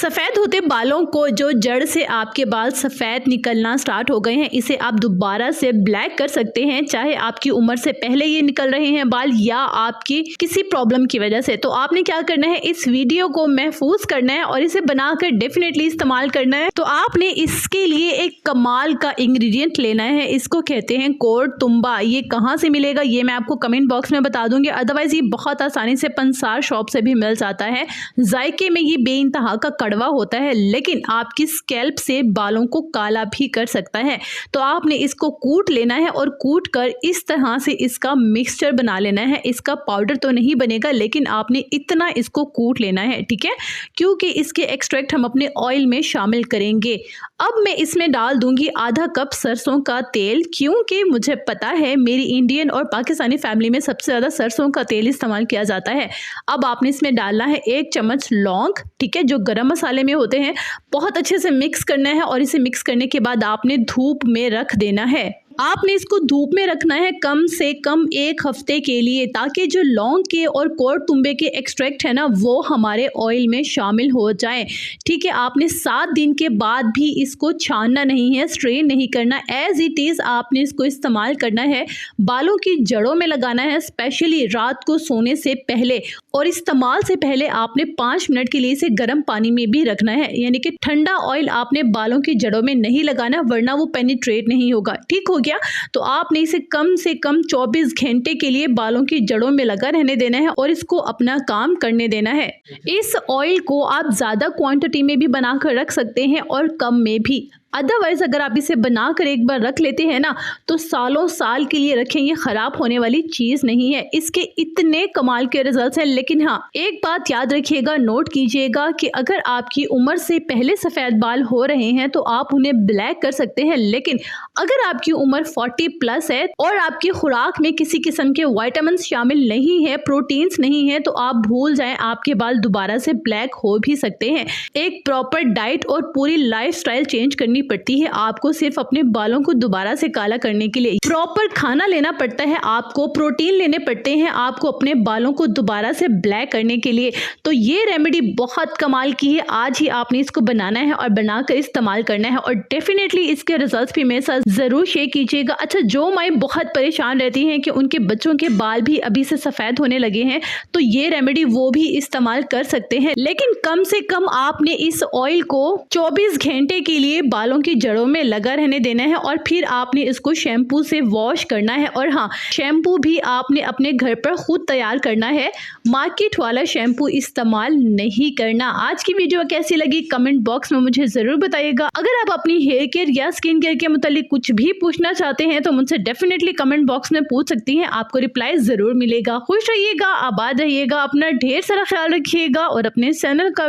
सफ़ेद होते बालों को जो जड़ से आपके बाल सफ़ेद निकलना स्टार्ट हो गए हैं, इसे आप दोबारा से ब्लैक कर सकते हैं, चाहे आपकी उम्र से पहले ये निकल रहे हैं बाल या आपकी किसी प्रॉब्लम की वजह से। तो आपने क्या करना है, इस वीडियो को महफूज करना है और इसे बनाकर डेफिनेटली इस्तेमाल करना है। तो आपने इसके लिए एक कमाल का इंग्रेडिएंट लेना है, इसको कहते हैं कोरतुंबा। ये कहाँ से मिलेगा ये मैं आपको कमेंट बॉक्स में बता दूंगी, अदरवाइज ये बहुत आसानी से पंसार शॉप से भी मिल जाता है। जायके में ये बेइंतहा का कड़वा होता है, लेकिन आपकी स्कैल्प से बालों को काला भी कर सकता है। तो आपने इसको कूट लेना है और कूट कर इस तरह से इसका मिक्सचर बना लेना है। इसका पाउडर तो नहीं बनेगा, लेकिन आपने इतना इसको कूट लेना है, ठीक है, क्योंकि इसके एक्सट्रैक्ट हम अपने ऑयल में शामिल करेंगे। अब मैं इसमें डाल दूंगी आधा कप सरसों का तेल, क्योंकि मुझे पता है मेरी इंडियन और पाकिस्तानी फैमिली में सबसे ज़्यादा सरसों का तेल इस्तेमाल किया जाता है। अब आपने इसमें डालना है 1 चम्मच लौंग, ठीक है, जो गरम मसाले में होते हैं। बहुत अच्छे से मिक्स करना है और इसे मिक्स करने के बाद आपने धूप में रख देना है। आपने इसको धूप में रखना है कम से कम 1 हफ्ते के लिए, ताकि जो लौंग के और कोरतुंबे के एक्सट्रैक्ट है ना, वो हमारे ऑयल में शामिल हो जाए, ठीक है। आपने 7 दिन के बाद भी इसको छानना नहीं है, स्ट्रेन नहीं करना, एज इट इज़ आपने इसको इस्तेमाल करना है। बालों की जड़ों में लगाना है, स्पेशली रात को सोने से पहले, और इस्तेमाल से पहले आपने 5 मिनट के लिए इसे गर्म पानी में भी रखना है, यानी कि ठंडा ऑयल आपने बालों की जड़ों में नहीं लगाना, वरना वो पेनिट्रेट नहीं होगा, ठीक हो गया। तो आपने इसे कम से कम 24 घंटे के लिए बालों की जड़ों में लगा रहने देना है और इसको अपना काम करने देना है। इस ऑयल को आप ज़्यादा क्वांटिटी में भी बनाकर रख सकते हैं और कम में भी। अदरवाइज अगर आप इसे बनाकर एक बार रख लेते हैं ना, तो सालों साल के लिए रखें, ये ख़राब होने वाली चीज़ नहीं है। इसके इतने कमाल के रिजल्ट्स हैं। लेकिन हाँ, एक बात याद रखिएगा, नोट कीजिएगा कि अगर आपकी उम्र से पहले सफ़ेद बाल हो रहे हैं तो आप उन्हें ब्लैक कर सकते हैं, लेकिन अगर आपकी उम्र 40+ है और आपकी खुराक में किसी किस्म के विटामिन शामिल नहीं है, प्रोटीन्स नहीं है, तो आप भूल जाएं, आपके बाल दोबारा से ब्लैक हो भी सकते हैं। एक प्रॉपर डाइट और पूरी लाइफस्टाइल चेंज करनी पड़ती है आपको, सिर्फ अपने बालों को दोबारा से काला करने के लिए। प्रॉपर खाना लेना पड़ता है आपको, प्रोटीन लेने पड़ते हैं आपको अपने बालों को दोबारा से ब्लैक करने के लिए। तो ये रेमेडी बहुत कमाल की है। आज ही आपने इसको बनाना है और बनाकर इस्तेमाल करना है, और डेफिनेटली इसके रिजल्ट्स भी मेरे साथ जरूर शेयर कीजिएगा। अच्छा, जो माएँ बहुत परेशान रहती हैं कि उनके बच्चों के बाल भी अभी से सफेद होने लगे हैं, तो ये रेमेडी वो भी इस्तेमाल कर सकते हैं, लेकिन कम से कम आपने इस ऑयल को 24 घंटे के लिए बालों की जड़ों में लगा रहने देना है, और फिर आपने इसको शैम्पू से वॉश करना है। और हाँ, शैम्पू भी आपने अपने घर पर खुद तैयार करना है, मार्केट वाला शैम्पू इस्तेमाल नहीं करना। आज की वीडियो कैसी लगी कमेंट बॉक्स में मुझे ज़रूर बताइएगा। अगर आप अपनी हेयर केयर या स्किन केयर के मुतालिक कुछ भी पूछना चाहते हैं तो मुझसे डेफिनेटली कमेंट बॉक्स में पूछ सकती हैं, आपको रिप्लाई ज़रूर मिलेगा। खुश रहिएगा, आबाद रहिएगा, अपना ढेर सारा ख्याल रखिएगा और अपने चैनल का भी